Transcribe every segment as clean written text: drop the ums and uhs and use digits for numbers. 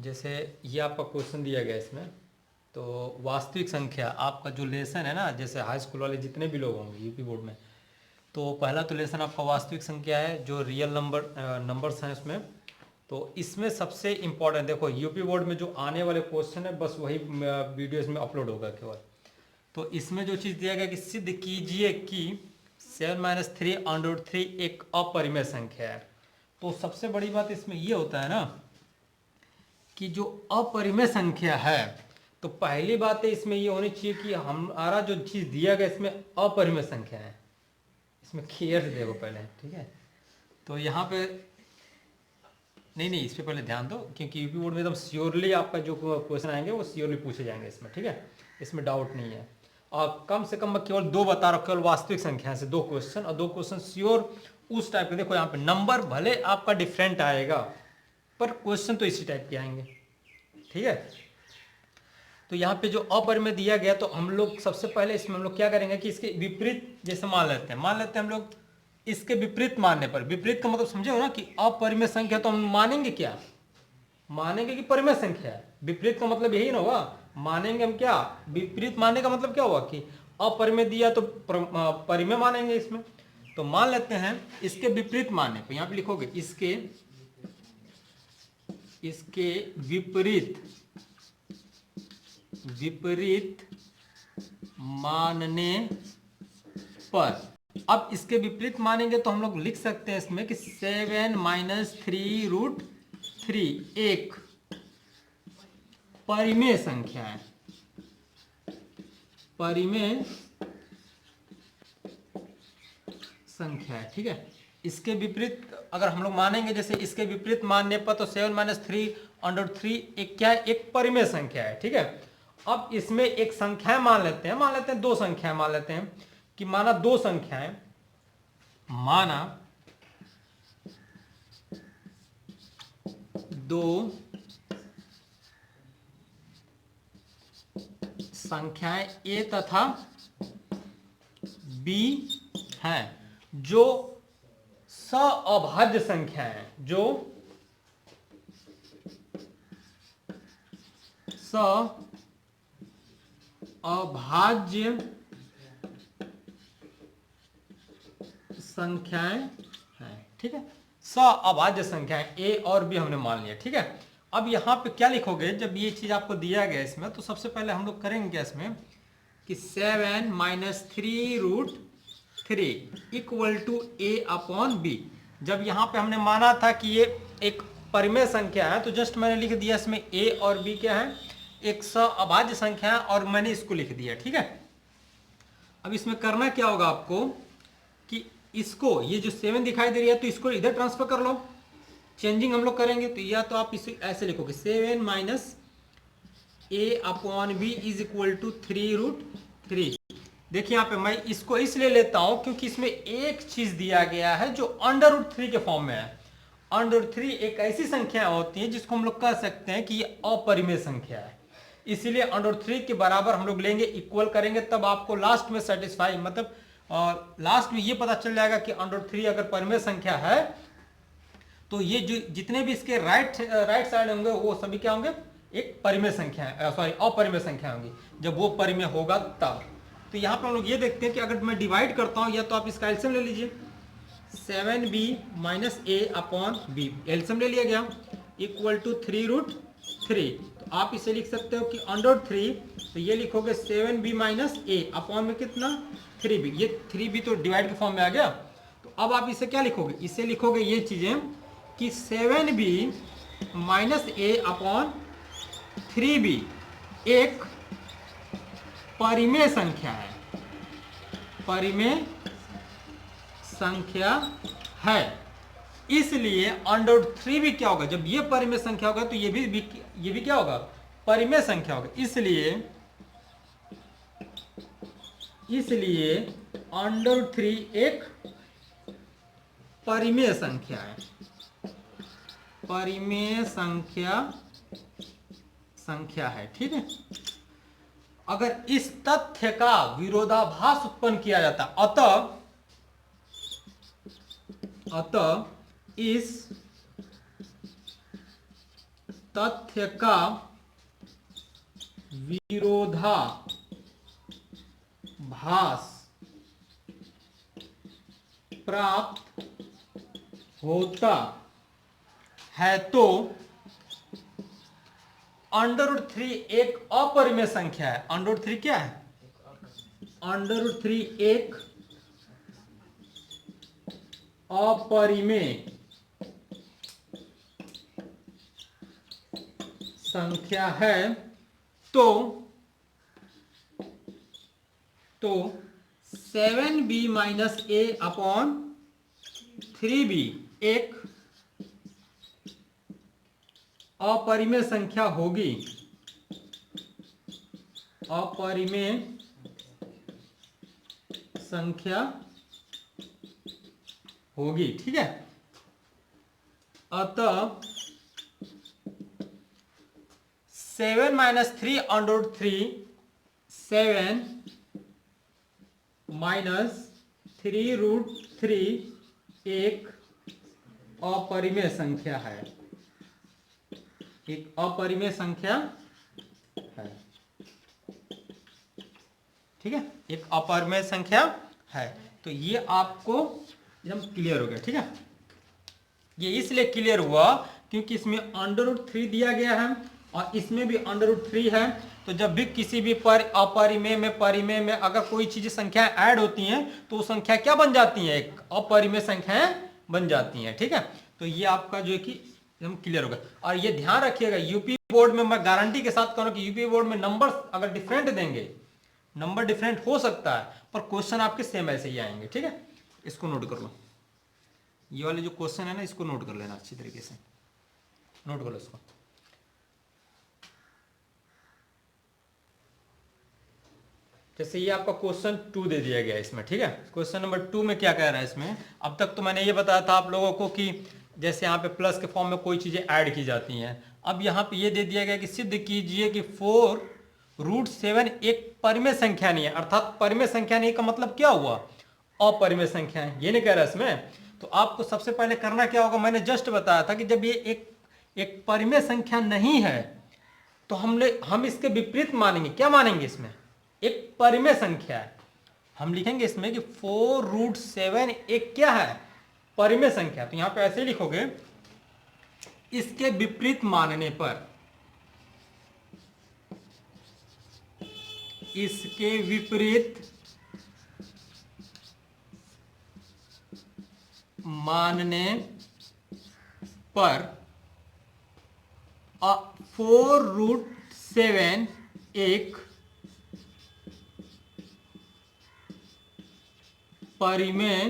जैसे ये आपका क्वेश्चन दिया गया इसमें, तो वास्तविक संख्या आपका जो लेसन है ना, जैसे हाई स्कूल वाले जितने भी लोग होंगे यूपी बोर्ड में, तो पहला तो लेसन आपका वास्तविक संख्या है, जो रियल नंबर्स हैं उसमें। तो इसमें सबसे इम्पोर्टेंट देखो, यूपी बोर्ड में जो आने वाले क्वेश्चन है बस वही वीडियो इसमें अपलोड होगा केवल। तो इसमें जो चीज़ दिया गया कि सिद्ध कीजिए कि 7-3 एक अपरिमेय संख्या है। तो सबसे बड़ी बात इसमें ये होता है ना कि जो अपरिमेय संख्या है, तो पहली बात है इसमें ये होनी चाहिए कि हमारा जो चीज़ दिया गया इसमें अपरिमेय संख्या है। इसमें क्लियर से देखो पहले, ठीक है। तो यहाँ पे नहीं, इस पे पहले ध्यान दो, क्योंकि यूपी बोर्ड में एकदम श्योरली आपका जो क्वेश्चन आएंगे वो श्योरली पूछे जाएंगे इसमें, ठीक है। इसमें डाउट नहीं है। और कम से कम मैं केवल 2 बता रहा हूँ, केवल वास्तविक संख्या से 2 क्वेश्चन, और 2 क्वेश्चन श्योर उस टाइप के। देखो यहाँ पे नंबर भले आपका डिफरेंट आएगा पर क्वेश्चन तो इसी टाइप के आएंगे, ठीक है। तो यहाँ पे जो अपरिमेय दिया गया, तो हम लोग सबसे पहले इसमें हम लोग क्या करेंगे कि इसके विपरीत, जैसे मान लेते हैं हम लोग इसके विपरीत मानने पर, विपरीत का मतलब समझे हो ना कि अपरिमेय संख्या, तो हम मानेंगे क्या, मानेंगे कि परिमेय संख्या है। विपरीत का मतलब यही ना होगा, मानेंगे हम क्या, विपरीत मानने का मतलब क्या हुआ कि अपरिमेय दिया तो परिमेय मानेंगे इसमें। तो मान लेते हैं इसके विपरीत मानने पर, यहां पे लिखोगे इसके विपरीत मानने पर। अब इसके विपरीत मानेंगे तो हम लोग लिख सकते हैं इसमें कि 7-3√3 एक परिमेय संख्या है, परिमेय संख्या है, ठीक है। इसके विपरीत अगर हम लोग मानेंगे, जैसे इसके विपरीत मानने पर, तो 7-3√3 एक क्या है, एक परिमेय संख्या है, ठीक है। अब इसमें एक संख्या मान लेते हैं 2 संख्याएं मान लेते हैं कि माना 2 संख्याएं, माना 2 संख्याएं ए तथा बी हैं, जो सअभाज्य संख्या है, जो सअभाज्य संख्याएं हैं, ठीक है। सअभाज्य संख्याएं ए और बी हमने मान लिया, ठीक है। अब यहाँ पे क्या लिखोगे, जब ये चीज आपको दिया गया इसमें, तो सबसे पहले हम लोग करेंगे क्या इसमें कि 7-3√3 equal to A upon B. जब यहाँ पे हमने माना था कि ये एक परिमेय संख्या है, तो जस्ट मैंने लिख दिया इसमें ए और बी क्या है, एक सअभाज्य संख्या है, और मैंने इसको लिख दिया, ठीक है। अब इसमें करना क्या होगा आपको कि इसको, ये जो 7 दिखाई दे रही है, तो इसको इधर ट्रांसफर कर लो, चेंजिंग हम लोग करेंगे। तो या तो आप इसे ऐसे लिखोगे 7 - a upon B is equal to 3√3। देखिए यहाँ पे मैं इसको इसलिए लेता हूं क्योंकि इसमें एक चीज दिया गया है जो √3 के फॉर्म में है। √3 एक ऐसी संख्या होती है जिसको हम लोग कह सकते हैं कि ये अपरिमेय संख्या है, इसीलिए √3 के बराबर हम लोग लेंगे, इक्वल करेंगे, तब आपको लास्ट में सेटिस्फाई, मतलब लास्ट में ये पता चल जाएगा कि √3 अगर परिमेय संख्या है, तो ये जो जितने भी इसके राइट साइड होंगे वो सभी क्या होंगे, एक परिमेय संख्या, अपरिमेय संख्या होंगी, जब वो परिमेय होगा तब। तो यहाँ पर हम लोग ये देखते हैं कि अगर मैं डिवाइड करता हूँ, या तो आप इसका एलसीएम ले लीजिए, 7b - a upon b, LCM ले लिया गया, इक्वल टू 3√3। तो आप इसे लिख सकते हो कि √3, तो ये लिखोगे 7b - a अपॉन में कितना 3b, ये 3b तो डिवाइड के फॉर्म में आ गया। तो अब आप इसे क्या लिखोगे, इसे लिखोगे ये चीजें कि 7b - a अपॉन 3b एक परिमेय संख्या है, परिमेय संख्या है। इसलिए √3 भी क्या होगा, जब ये परिमेय संख्या होगा तो ये भी क्या होगा, परिमेय संख्या होगा। इसलिए √3 एक परिमेय संख्या है, परिमेय संख्या है, ठीक है। अगर इस तथ्य का विरोधाभास उत्पन्न किया जाता, अतः इस तथ्य का विरोधाभास प्राप्त होता है तो √3 एक अपरिमेय संख्या है। √3 क्या है? √3 एक अपरिमेय संख्या है तो 7b minus a upon 3b एक अपरिमेय संख्या होगी। अपरिमेय संख्या होगी, ठीक है। अतः 7 माइनस 3 √3 7 माइनस 3√3 एक अपरिमेय संख्या है, एक अपरिमेय संख्या है, ठीक है, एक अपरिमेय संख्या है। तो ये आपको एकदम क्लियर हो गया, ठीक है। ये इसलिए क्लियर हुआ क्योंकि इसमें √3 दिया गया है और इसमें भी √3 है। तो जब भी किसी भी अपरिमेय में परिमेय में अगर कोई चीज संख्याएं ऐड होती हैं तो वो संख्या क्या बन जाती है? एक अपरिमेय संख्याएं बन जाती हैं, ठीक है। तो ये आपका जो है कि एकदम क्लियर होगा। और ये ध्यान रखिएगा, यूपी बोर्ड में मैं गारंटी के साथ कहूँ कि यूपी बोर्ड में नंबर अगर डिफरेंट देंगे, नंबर डिफरेंट हो सकता है पर क्वेश्चन आपके सेम ऐसे ही आएंगे, ठीक है। इसको नोट कर लो, ये वाले जो क्वेश्चन है ना इसको नोट कर लेना अच्छी तरीके से, नोट कर लो इसको। जैसे ये आपका क्वेश्चन 2 दे दिया गया है इसमें, ठीक है। क्वेश्चन नंबर 2 में क्या कह रहा है इसमें? अब तक तो मैंने ये बताया था आप लोगों को कि जैसे यहाँ पे प्लस के फॉर्म में कोई चीजें ऐड की जाती हैं। अब यहाँ पे ये दे दिया गया कि सिद्ध कीजिए कि 4√7 एक परिमेय संख्या नहीं है। अर्थात परिमेय संख्या नहीं का मतलब क्या हुआ? अपरिमेय संख्या है, ये नहीं कह रहा इसमें। तो आपको सबसे पहले करना क्या होगा? मैंने जस्ट बताया था कि जब ये एक परिमेय संख्या नहीं है तो हम इसके विपरीत मानेंगे। क्या मानेंगे? इसमें एक परिमेय संख्या है, हम लिखेंगे इसमें कि 4√7 एक क्या है? परिमेय संख्या। तो यहां पे ऐसे लिखोगे, इसके विपरीत मानने पर, इसके विपरीत मानने पर 4√7 एक परिमेय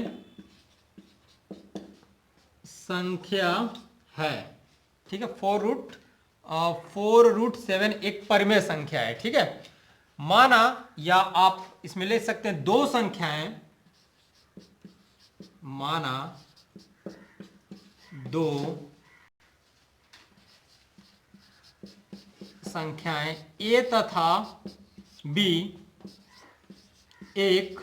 संख्या है, ठीक है। 4√7 एक परिमेय संख्या है, ठीक है। माना, या आप इसमें ले सकते हैं दो संख्याएं, माना दो संख्याएं a तथा b एक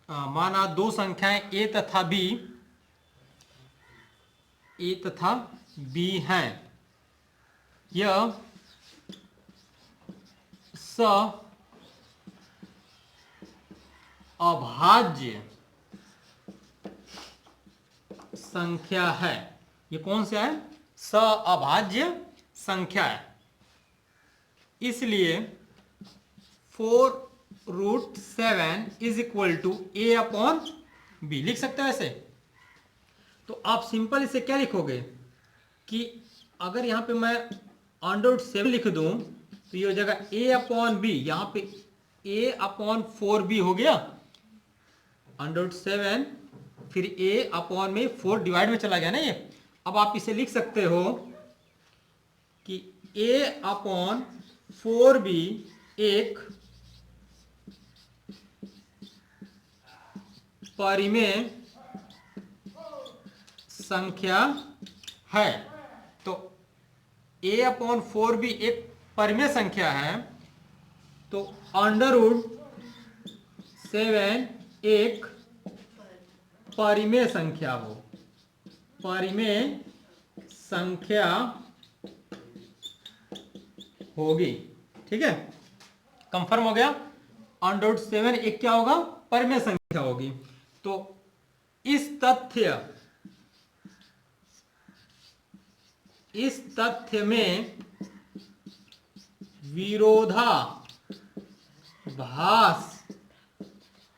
माना दो संख्याएं a तथा b हैं। यह अभाज्य संख्या है। ये कौन सा है? अभाज्य संख्या है। इसलिए 4√7 is equal to a upon b लिख सकते हैं ऐसे। तो आप सिंपल इसे क्या लिखोगे कि अगर यहां पे मैं √7 लिख दूं तो ये हो जाएगा a अपॉन b, यहां पे a अपॉन 4b हो गया, √7 फिर a अपॉन में 4 डिवाइड में चला गया ना ये। अब आप इसे लिख सकते हो कि a अपॉन 4b एक परिमेय संख्या है। तो a अपॉन 4b एक परिमेय संख्या है, तो √7 एक परिमेय संख्या हो, परिमेय संख्या होगी। ठीक है, कंफर्म हो गया। अंडर 7 एक क्या होगा, परिमेय संख्या होगी। तो इस तथ्य में विरोधाभास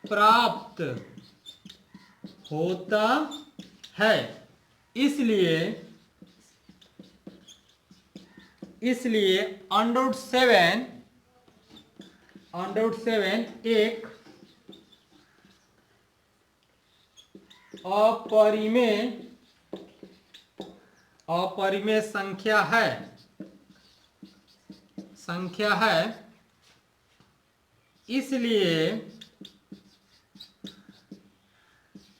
प्राप्त होता है। इसलिए अंडर 7 एक अपरिमेय संख्या है। इसलिए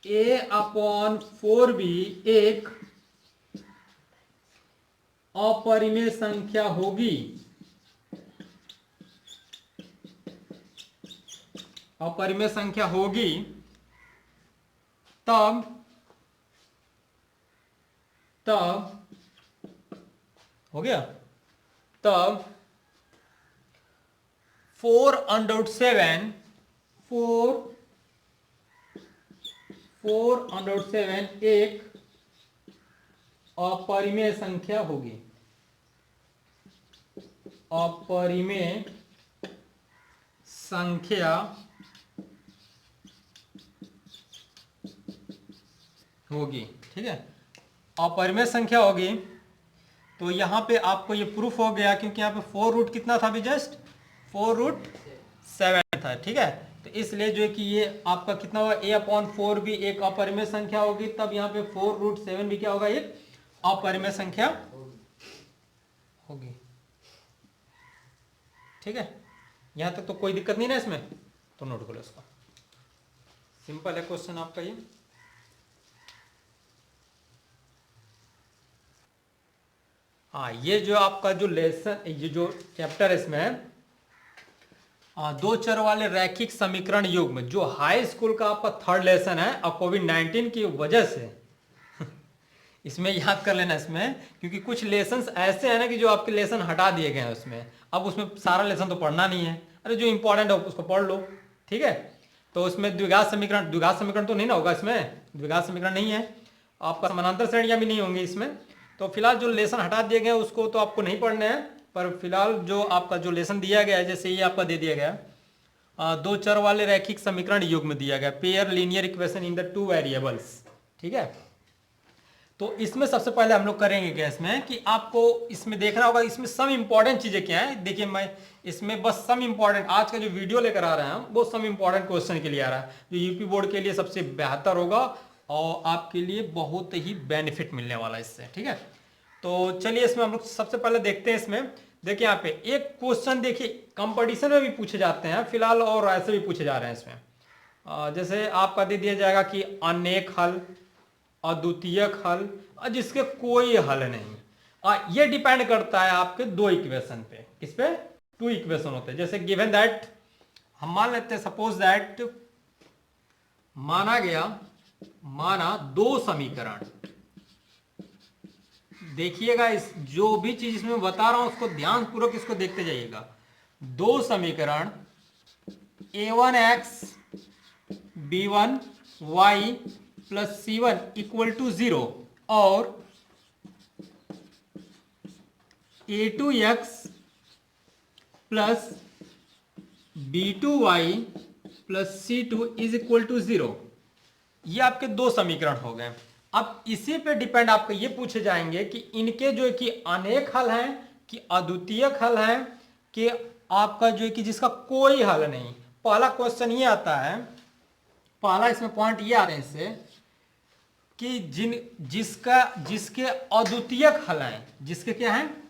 A/4 भी एक अपरिमेय संख्या होगी। अपरिमेय संख्या होगी तब हो गया। तब 4/7 एक अपरिमेय संख्या होगी। अपरिमेय संख्या होगी। ठीक है, अपरिमेय संख्या होगी। तो यहाँ पे आपको ये प्रूफ हो गया, क्योंकि यहाँ पे 4 रूट कितना था अभी, जस्ट 4√7 था। ठीक है, तो इसलिए जो है कि ये आपका कितना होगा, A/4 भी एक अपरिमेय संख्या होगी। तब यहाँ पे 4√7 भी क्या होगा, एक अपरिमेय संख्या होगी। ठीक है, यहाँ तक तो कोई दिक्कत नहीं ना इसमें, तो नोट करो इसको। सिंपल है क्वेश्चन आपका ये। हाँ, ये जो आपका जो लेसन, ये जो चैप्टर है इसमें दो चर वाले रैखिक समीकरण युग्म, जो हाई स्कूल का आपका 3rd लेसन है, और कोविड-19 की वजह से इसमें याद कर लेना इसमें, क्योंकि कुछ लेसन्स ऐसे हैं ना कि जो आपके लेसन हटा दिए गए हैं उसमें। अब उसमें सारा लेसन तो पढ़ना नहीं है, अरे जो इंपॉर्टेंट है उसको पढ़ लो। ठीक है, तो उसमें द्विघात समीकरण तो नहीं ना होगा, इसमें द्विघात समीकरण नहीं है, आपका समानांतर श्रेणियां भी नहीं होंगी इसमें। तो फिलहाल जो लेसन हटा दिए गए उसको तो आपको नहीं पढ़ना है, पर फिलहाल जो आपका जो लेसन दिया गया है, जैसे ये आपका दे दिया गया दो चर वाले रैखिक समीकरण युग्म दिया गया, pair linear equation in the 2 variables. ठीक है, तो इसमें सबसे पहले हम लोग करेंगे क्या इसमें, कि आपको इसमें देखना होगा इसमें सम इंपॉर्टेंट चीजें क्या है। देखिए, मैं इसमें बस सम इंपॉर्टेंट आज का जो वीडियो लेकर आ रहे हैं वो सम इंपॉर्टेंट क्वेश्चन के लिए आ रहा है, जो यूपी बोर्ड के लिए सबसे बेहतर होगा और आपके लिए बहुत ही बेनिफिट मिलने वाला है इससे। ठीक है, तो चलिए इसमें हम लोग सबसे पहले देखते हैं। इसमें देखिए, यहाँ पे एक क्वेश्चन देखिए कंपटीशन में भी पूछे जाते हैं फिलहाल, और ऐसे भी पूछे जा रहे हैं इसमें। जैसे आपका दे दिया जाएगा कि अनेक हल, अद्वितीयक हल, और जिसके कोई हल नहीं। ये डिपेंड करता है आपके 2 इक्वेशन पे। किस पे? 2 इक्वेशन होते हैं। जैसे गिवन दैट, हम मान लेते हैं सपोज दैट, माना 2 समीकरण। देखिएगा, इस जो भी चीज इसमें बता रहा हूं उसको ध्यान पूर्वक इसको देखते जाइएगा। 2 समीकरण a1x b1y plus c1 equal to 0 और a2x plus b2y plus c2 is equal to 0। ये आपके 2 समीकरण हो गए। अब इसी पे डिपेंड आपको ये पूछे जाएंगे कि इनके जो है कि अनेक हल हैं, कि अद्वितीयक हल हैं, कि आपका जो है कि जिसका कोई हल नहीं। पहला क्वेश्चन ये आता है, पहला इसमें पॉइंट ये आ रहे हैं इससे कि जिसके अद्वितीयक हल हैं, जिसके क्या हैं,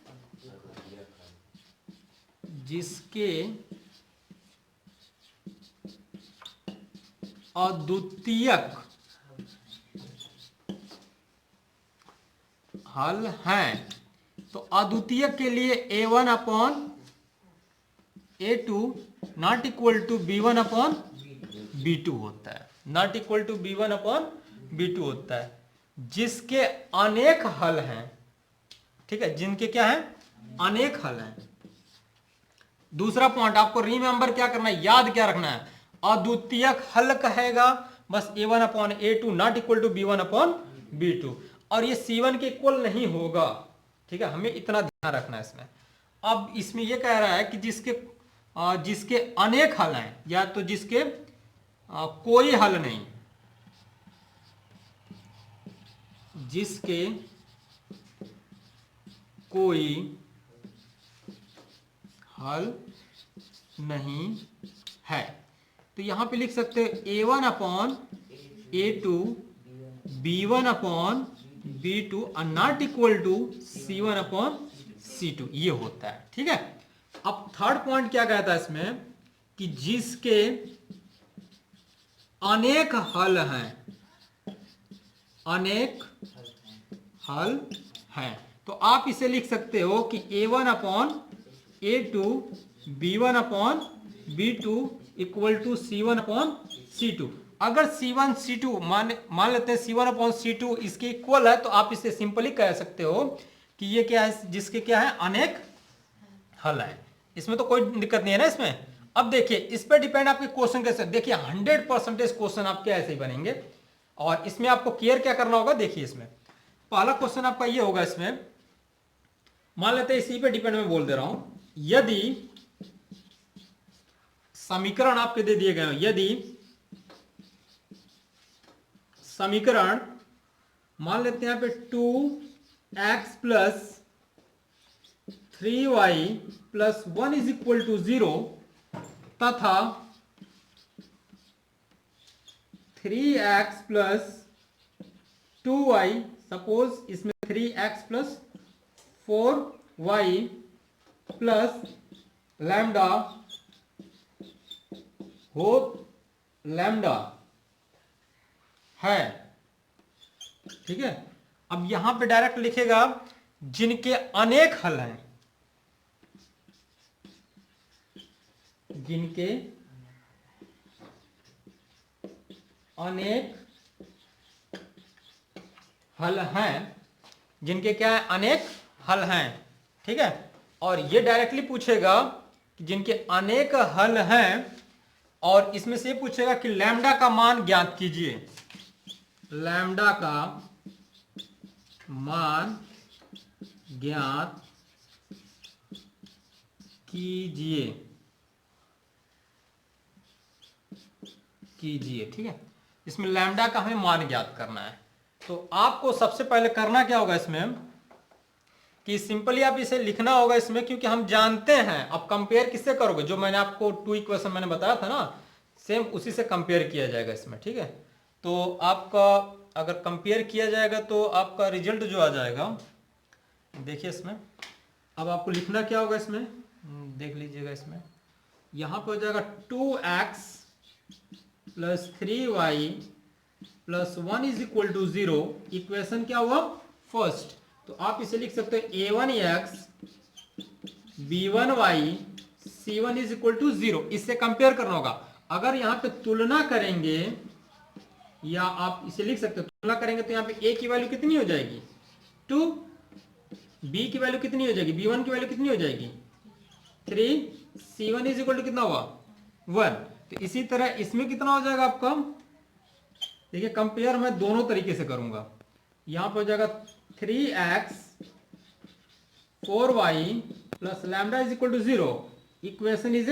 जिसके अद्वितीयक हल हैं। तो अद्वितीयक के लिए a1 upon a2 not equal to b1 upon b2 होता है, not equal to b1 upon b2 होता है। जिसके अनेक हल हैं, ठीक है, जिनके क्या है, अनेक हल हैं। दूसरा पॉइंट आपको रिमेंबर क्या करना है, याद क्या रखना है, अद्वितीयक हल कहेगा बस a1/a2 not equal to b1/b2, और ये c1 के इक्वल नहीं होगा, ठीक है, हमें इतना ध्यान रखना है इसमें। अब इसमें ये कह रहा है कि जिसके अनेक हल हैं, या तो जिसके कोई हल नहीं, जिसके कोई हल नहीं है, तो यहां पे लिख सकते हैं a1/a2 b1/b2 और नॉट इक्वल टू c1/c2, ये होता है, ठीक है। अब थर्ड पॉइंट क्या कहता है इसमें, कि जिसके अनेक हल हैं, अनेक हल हैं, तो आप इसे लिख सकते हो कि a1/a2 b1/b2 equal to c1/c2। अगर c1 c2 मान लेते हैं c1/c2 इसके इक्वल है, तो आप इसे सिंपली कह सकते हो कि ये क्या है, जिसके क्या है, अनेक हल है। इसमें तो कोई दिक्कत नहीं है ना इसमें। अब देखिए इस पर डिपेंड आपके क्वेश्चन कैसे, देखिए 100% क्वेश्चन आपके ऐसे ही बनेंगे, और इसमें आपको केयर क्या करना होगा, देखिए इसमें पहला क्वेश्चन आपका ये होगा, इसमें मान लेते हैं इसी पे डिपेंड मैं बोल दे रहा हूं, यदि समीकरण आपके दे दिए गए, यदि समीकरण मान लेते हैं यहां पे 2x plus 3y plus 1 is equal to 0 तथा 3x प्लस 2y, सपोज इसमें 3x plus 4y plus lambda हो लैम्डा है, ठीक है। अब यहां पे डायरेक्ट लिखेगा जिनके अनेक हल हैं, जिनके अनेक हल हैं, जिनके क्या है, अनेक हल हैं, ठीक है। और ये डायरेक्टली पूछेगा कि जिनके अनेक हल हैं, और इसमें से पूछेगा कि लैम्डा का मान ज्ञात कीजिए, लैम्डा का मान ज्ञात कीजिए, ठीक है। इसमें लैम्डा का हमें मान ज्ञात करना है। तो आपको सबसे पहले करना क्या होगा इसमें, कि सिंपली आप इसे लिखना होगा इसमें, क्योंकि हम जानते हैं। अब कंपेयर किससे करोगे, जो मैंने आपको 2 इक्वेशन मैंने बताया था ना, सेम उसी से कंपेयर किया जाएगा इसमें, ठीक है। तो आपका अगर कंपेयर किया जाएगा तो आपका रिजल्ट जो आ जाएगा, देखिए इसमें अब आपको लिखना क्या होगा इसमें, देख लीजिएगा इसमें, यहां पे हो जाएगा 2x plus 3y plus 1 is equal to 0, equation क्या हुआ, फर्स्ट। तो आप इसे लिख सकते हो a1x b1y c1 is equal to 0, इससे कंपेयर करना होगा। अगर यहां पे तुलना करेंगे, या आप इसे लिख सकते हो तुलना करेंगे, तो यहां पे a की वैल्यू कितनी हो जाएगी 2, b की वैल्यू कितनी हो जाएगी, b1 की वैल्यू कितनी हो जाएगी 3, c1 इज इक्वल टू कितना हुआ 1। तो इसी तरह इसमें कितना हो जाएगा आपका, देखिए कंपेयर मैं दोनों तरीके से करूंगा। यहां पर हो जाएगा 3x 4y plus lambda is equal to 0, equation is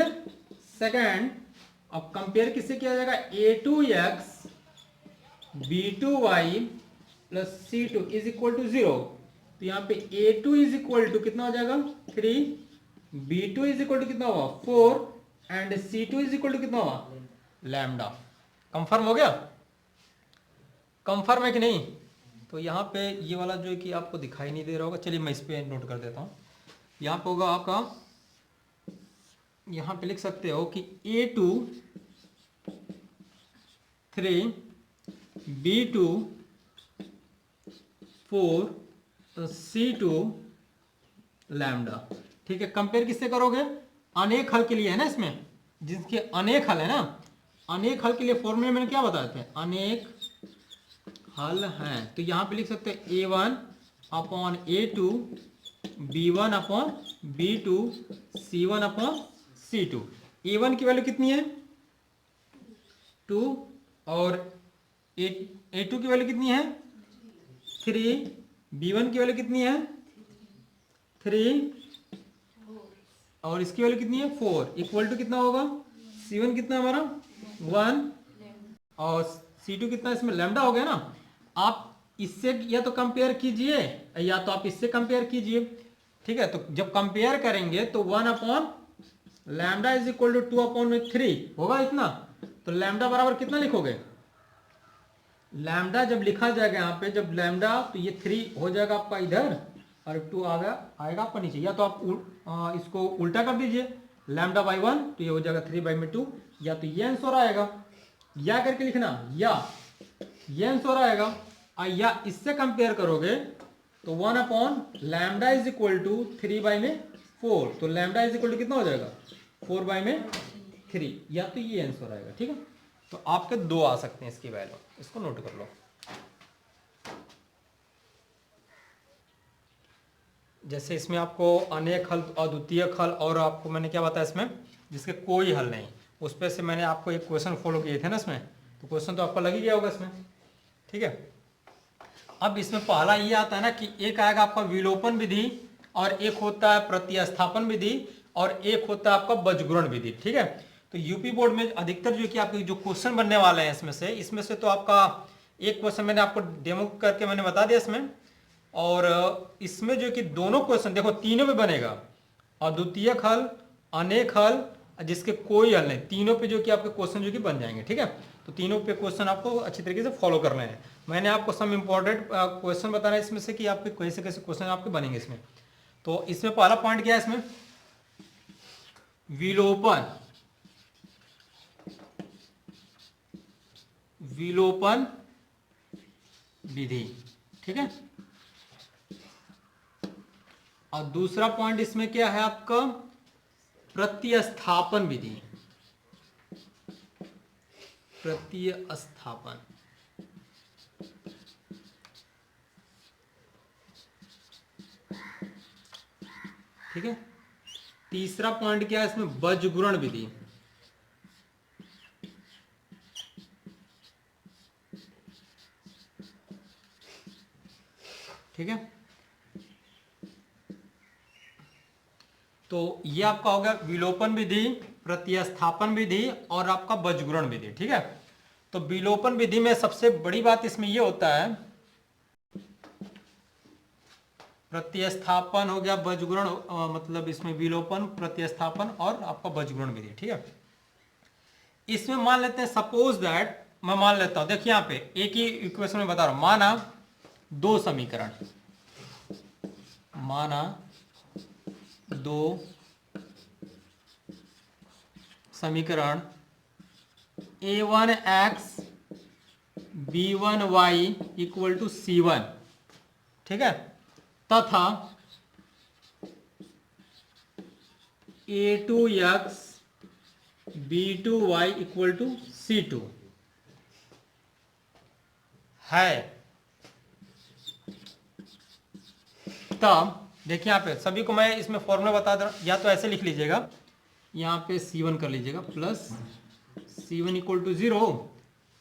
second. अब कंपेयर किससे किया जाएगा, a2x b2y plus c2 is equal to 0। तो यहाँ पे a2 इज इक्वल टू कितना हो जाएगा 3, b2 इज इक्वल टू कितना हुआ 4 and c2 is equal to कितना हुआ लैम्डा। कंफर्म हो गया, कंफर्म है कि नहीं। तो यहाँ पे ये वाला जो है कि आपको दिखाई नहीं दे रहा होगा, चलिए मैं इस पे नोट कर देता हूँ। यहाँ पे होगा आपका, यहाँ पे लिख सकते हो कि a2 3 b2 4 c2 लैम्डा, ठीक है। कंपेयर किससे करोगे, अनेक हल के लिए है ना, इसमें जिसके अनेक हल है ना, अनेक हल के लिए फॉर्मूले मैंने क्या बताए थे, अनेक हल हैं। तो यहाँ पे लिख सकते हैं A1 upon A2, B1 upon B2, C1 upon C2। A1 की वैल्यू कितनी है 2 और A2 की वैल्यू कितनी है 3, B1 की वैल्यू कितनी है 3 और इसकी वैल्यू कितनी है 4, इक्वल टू कितना होगा C1 कितना हमारा 1 और C2 कितना, इसमें लैम्डा हो गया ना। आप इससे या तो कंपेयर कीजिए या तो आप इससे कंपेयर कीजिए, ठीक है। तो जब कंपेयर करेंगे तो 1 upon lambda is equal to 2 upon 3 होगा इतना। तो लैम्डा बराबर कितना लिखोगे, लैम्डा जब लिखा जाएगा यहाँ पे, जब लैम्डा तो ये 3 हो जाएगा आपका इधर और 2 आएगा आपका नीचे। या तो आप इसको उल्टा कर दीजिए, लैम्डा बाई 1 तो ये हो जाएगा 3/2, या तो ये आंसर आएगा, या करके लिखना, या ये आंसर आएगा। या इससे कंपेयर करोगे तो 1 upon lambda is equal to 3/4, तो लैम्डा इज इक्वल टू कितना हो जाएगा 4/3, या तो ये आंसर आएगा, ठीक है। तो आपके 2 आ सकते हैं इसकी वैल्यू, इसको नोट कर लो। जैसे इसमें आपको अनेक हल, अद्वितीय हल, और आपको मैंने क्या बताया इसमें जिसके कोई हल नहीं, उस पर से मैंने आपको एक क्वेश्चन फॉलो किए थे ना इसमें, तो क्वेश्चन तो आपका लग ही गया होगा इसमें, ठीक है। अब इसमें पहला ये आता है ना कि एक आएगा आपका विलोपन विधि और एक होता है प्रतिस्थापन विधि और एक होता है आपका बजगुणन विधि, ठीक है। तो यूपी बोर्ड में अधिकतर जो कि आपके जो क्वेश्चन बनने वाले हैं इसमें से तो आपका एक क्वेश्चन मैंने आपको डेमो करके मैंने बता दिया इसमें, और इसमें जो कि दोनों क्वेश्चन देखो तीनों पे बनेगा, अद्वितीय हल, अनेक हल, जिसके कोई हल नहीं, तीनों पे जो कि आपके क्वेश्चन जो कि बन जाएंगे, ठीक है। तो तीनों पे क्वेश्चन आपको अच्छी तरीके से फॉलो करना है। मैंने आपको सम इंपॉर्टेंट क्वेश्चन बताना है इसमें से कि आपके कैसे कैसे क्वेश्चन आपके बनेंगे इसमें। तो इसमें पहला पॉइंट क्या है, इसमें विलोपन विधि, ठीक है। और दूसरा पॉइंट इसमें क्या है आपका प्रतिस्थापन विधि, प्रतिस्थापन, ठीक है। तीसरा पॉइंट क्या है इसमें बजगुणन विधि, ठीक है। तो ये आपका हो गया विलोपन विधि, प्रतिस्थापन विधि और आपका बजगुणन विधि, ठीक है। तो विलोपन विधि में सबसे बड़ी बात इसमें ये होता है, प्रतिस्थापन हो गया, बजगुणन मतलब इसमें विलोपन, प्रतिस्थापन और आपका बजगुणन विधि, ठीक है। इसमें मान लेते हैं सपोज दैट, मैं मान लेता हूं, देखिए यहां पे एक ही इक्वेशन में बता रहा हूं, माना 2 समीकरण, माना 2 समीकरण a1x b1y equal to c1, ठीक है, तथा a2x b2y equal to c2 है। तब देखिए यहाँ पे सभी को मैं इसमें फॉर्मूला बता दे रहा हूं, या तो ऐसे लिख लीजिएगा, यहाँ पे c1 कर लीजिएगा प्लस c1 इक्वल टू 0,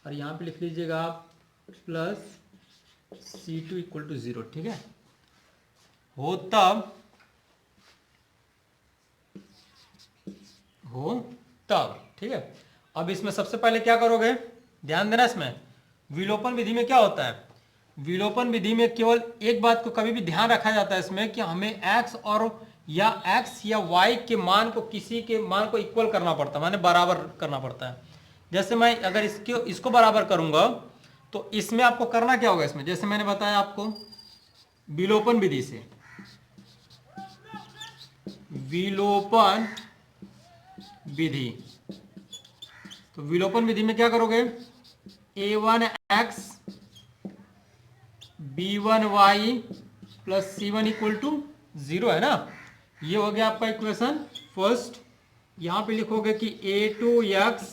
और यहाँ पे लिख लीजिएगा आप प्लस c2 इक्वल टू 0, ठीक है। हो तब, ठीक है। अब इसमें सबसे पहले क्या करोगे, ध्यान देना, इसमें विलोपन विधि में क्या होता है, विलोपन विधि में केवल एक बात को कभी भी ध्यान रखा जाता है इसमें कि हमें x और या x या y के मान को किसी के मान को इक्वल करना पड़ता है, माने बराबर करना पड़ता है। जैसे मैं अगर इसको बराबर करूंगा तो इसमें आपको करना क्या होगा, इसमें जैसे मैंने बताया आपको विलोपन विधि से, विलोपन विधि, तो विलोपन विधि में क्या करोगे, a1x b1y plus c1 equal to 0 है ना, ये हो गया आपका इक्वेशन फर्स्ट। यहां पे लिखोगे कि a2x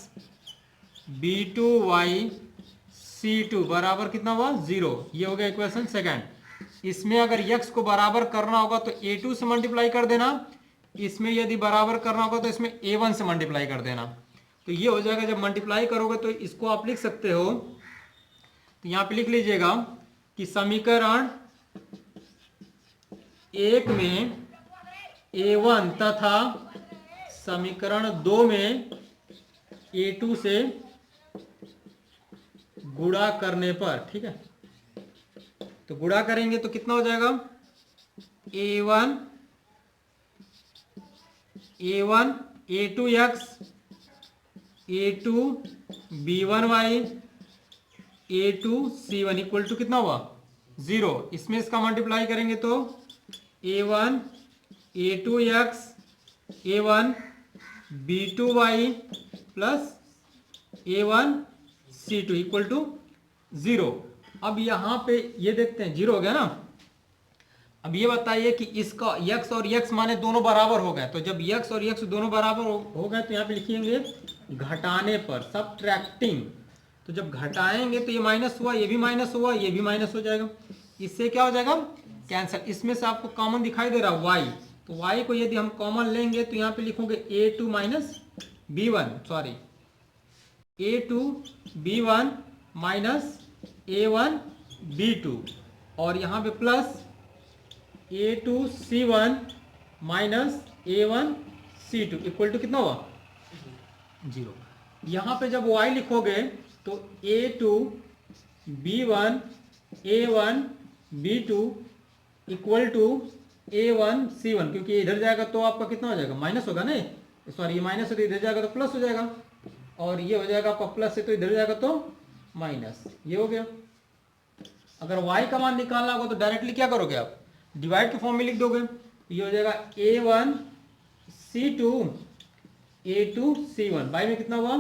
b2y C2 बराबर कितना हुआ 0। ये हो गया इक्वेशन सेकंड। इसमें अगर x को बराबर करना होगा तो A2 से मल्टीप्लाई कर देना, इसमें यदि बराबर करना होगा तो इसमें A1 से मल्टीप्लाई कर देना। तो ये हो जाएगा, जब मल्टीप्लाई करोगे तो इसको आप लिख सकते हो, तो यहाँ पे लिख लीजिएगा कि समीकरण 1 में A1 तथा समीकरण 2 में A2 से गुणा करने पर, ठीक है, तो गुणा करेंगे तो कितना हो जाएगा A1 A2x A2 B1y A2C1 equal to कितना हुआ 0। इसमें इसका मल्टीप्लाई करेंगे तो A1 A2x A1 B2y plus A1 C2 equal to 0। अब यहाँ पे ये देखते हैं 0 हो गया ना। अब ये बताइए कि इसका x और x माने दोनों बराबर हो गए, तो जब x और x दोनों बराबर हो गए तो यहाँ पे लिखेंगे घटाने पर, सबट्रैक्टिंग। तो जब घटाएंगे तो ये माइनस हुआ, ये भी माइनस हुआ, ये भी माइनस हो जाएगा, इससे क्या हो जाएगा कैंसिल। इसमें से आपको कॉमन दिखाई दे रहा है y, तो y को यदि हम कॉमन लेंगे तो यहाँ पे लिखोगे A2 minus B1, sorry A2 B1 minus A1 B2, और यहाँ पे plus A2 C1 minus A1 C2 equal to कितना हुआ 0। यहाँ पे जब y लिखोगे तो A2 B1 A1 B2 equal to A1 C1, क्योंकि इधर जाएगा तो आपका कितना हो जाएगा माइनस होगा ना, सॉरी ये माइनस है तो इधर जाएगा तो प्लस हो जाएगा, और ये हो जाएगा आपका प्लस है तो इधर जाएगा तो माइनस, ये हो गया। अगर y का मान निकालना होगा तो डायरेक्टली क्या करोगे आप डिवाइड के फॉर्म में लिख दोगे, ये हो जाएगा A1 C2 A2 C1 by में कितना हुआ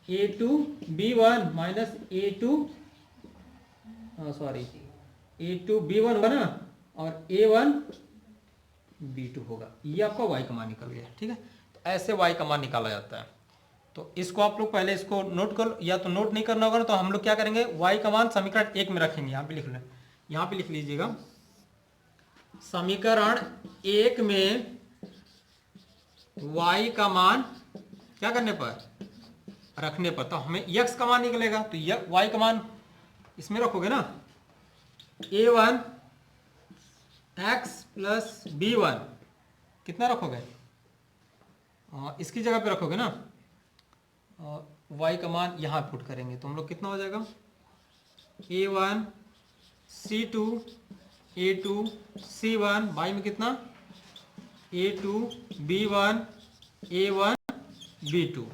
A2 B1 minus A2 sorry A2 B1 होगा ना, और A1 B2 होगा। ये आपका y का मान निकल गया, ठीक है। तो ऐसे y का मान निकाला जाता है। तो इसको आप लोग पहले इसको नोट कर, या तो नोट नहीं करना होगा ना, तो हम लोग क्या करेंगे y का मान समीकरण 1 में रखेंगे। यहाँ पे लिख लें, यहाँ पे लिख लीजिएगा समीकरण 1 में y का मान क्या करने पर रखने पर, तो हमें x का मान निकलेगा, तो y का मान इसमें रखोगे ना A1 x प्लस B1 कितना रखोगे, इसकी जगह पे रखोगे ना, y का मान यहाँ पुट करेंगे तो हम लोग कितना हो जाएगा A1 C2 A2 C1 by में कितना A2 B1 A1 B2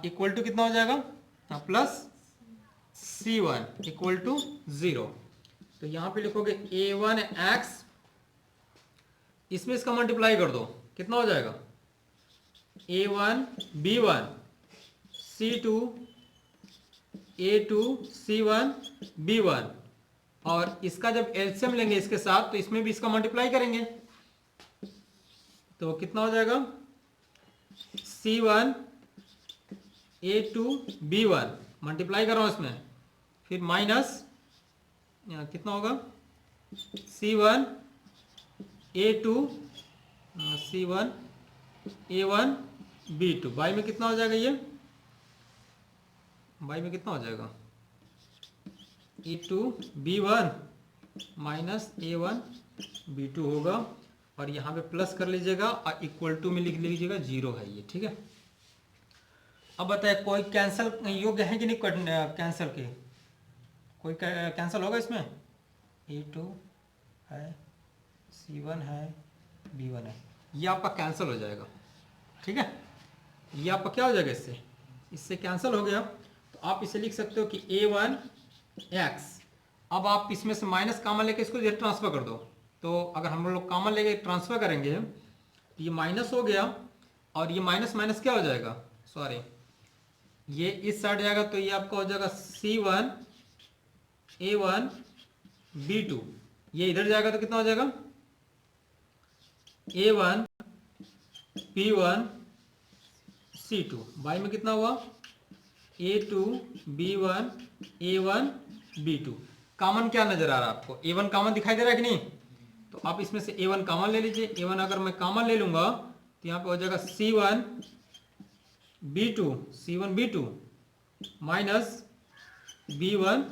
equal to कितना हो जाएगा प्लस C1 इक्वल टू 0। तो यहाँ पे लिखोगे A1 x, इसमें इसका मल्टीप्लाई कर दो कितना हो जाएगा A1 B1 C2 A2 C1 B1, और इसका जब एलसीएम लेंगे इसके साथ तो इसमें भी इसका मल्टीप्लाई करेंगे, तो कितना हो जाएगा C1 A2 B1 मल्टीप्लाई कर रहा हूं इसमें, फिर माइनस कितना होगा C1 A2 C1 A1 B2 by में कितना हो जाएगा, ये बाई में कितना हो जाएगा A2 B1 minus A1 B2 होगा, और यहाँ पे प्लस कर लीजिएगा और इक्वल टू में लिख लीजिएगा 0 है ये, ठीक है। अब बताए कोई कैंसिल योग्य है कि नहीं कैंसिल के, कोई कैंसिल होगा इसमें A2 है C1 है B1 है, ये आपका कैंसिल हो जाएगा, ठीक है। ये आपका क्या हो जाएगा इससे कैंसिल हो गया, तो आप इसे लिख सकते हो कि A1 x। अब आप इसमें से माइनस कॉमन लेके इसको इधर ट्रांसफर कर दो, तो अगर हम लोग कॉमन लेके ट्रांसफर करेंगे तो ये माइनस हो गया, और ये माइनस माइनस क्या हो जाएगा, सॉरी ये इस साइड जाएगा तो ये आपका हो जाएगा C1 A1 B2, ये इधर जाएगा तो कितना हो जाएगा A1 B1 C2 बाई में कितना हुआ A2 B1 A1 B2। Common क्या नजर आ रहा है आपको? A1 कॉमन दिखाई दे रहा है कि नहीं? तो आप इसमें से A1 कॉमन ले लीजिए। A1 अगर मैं कॉमन ले लूंगा तो यहाँ पे हो जाएगा C1 B2 minus B1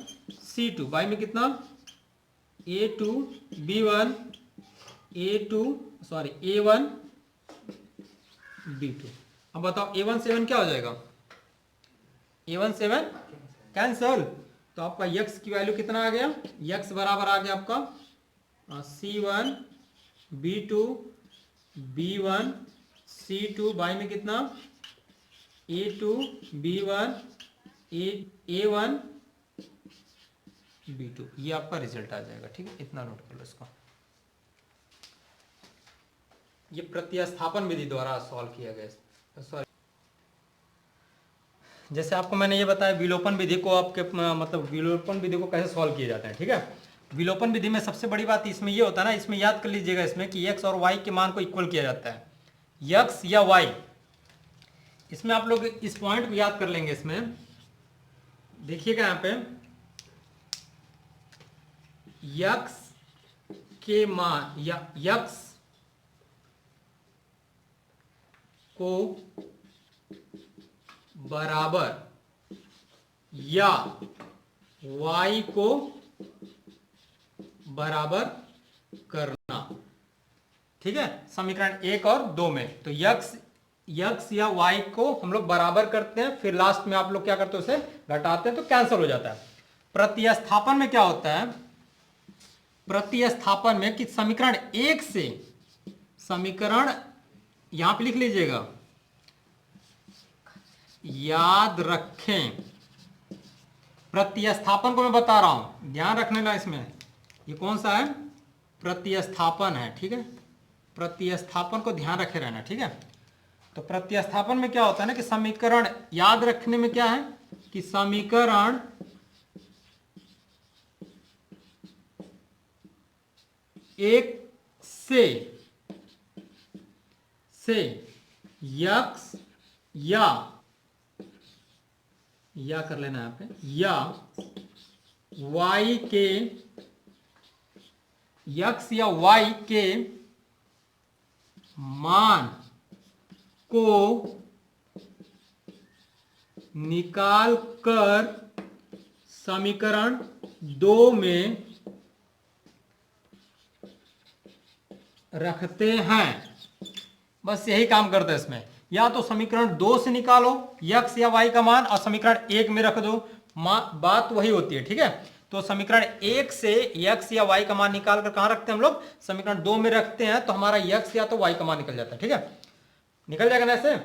C2 by में कितना A2 B1 A1 B2। अब बताओ A1 7 क्या हो जाएगा? A1 7 cancel. तो आपका x की वैल्यू कितना आ गया? x बराबर आ गया आपका C1 B2 B1 C2 by में कितना A2 B1 A1 B2। ये आपका रिजल्ट आ जाएगा। ठीक है, इतना नोट कर लो इसको। ये प्रतिस्थापन विधि द्वारा सॉल्व किया गया। सॉरी, जैसे आपको मैंने ये बताया विलोपन विधि को आपके मतलब विलोपन विधि को कैसे सॉल्व किए जाते हैं। ठीक है, विलोपन विधि में सबसे बड़ी बात इसमें ये होता है ना, इसमें याद कर लीजिएगा इसमें कि x और y के मान को इक्वल किया जाता है, x या y। इसमें आप लोग इस पॉइंट को याद कर लेंगे। इसमें देखिएगा यहाँ पे x के मान या x को बराबर या y को बराबर करना। ठीक है, समीकरण 1 और 2 में तो x या y को हम लोग बराबर करते हैं, फिर लास्ट में आप लोग क्या करते हैं उसे घटाते हैं तो कैंसिल हो जाता है। प्रतिस्थापन में क्या होता है? प्रतिस्थापन में कि समीकरण 1 से समीकरण यहां पे लिख लीजिएगा, याद रखें प्रतिस्थापन को मैं बता रहा हूं, ध्यान रखने का। इसमें ये कौन सा है? प्रतिस्थापन है। ठीक है, प्रतिस्थापन को ध्यान रखे रहना। ठीक है, तो प्रतिस्थापन में क्या होता है ना कि समीकरण याद रखने में क्या है कि समीकरण एक से x या कर लेना यहाँ पे या y के x या y के मान को निकाल कर समीकरण 2 में रखते हैं। बस यही काम करते हैं इसमें। या तो समीकरण 2 से निकालो x या y का मान और समीकरण 1 में रख दो, बात वही होती है। ठीक है, तो समीकरण 1 से x या y का मान निकाल कर कहां रखते हैं हम लोग? समीकरण 2 में रखते हैं, तो हमारा x या तो y का मान निकल जाता है। ठीक है, निकल जाएगा ना ऐसे।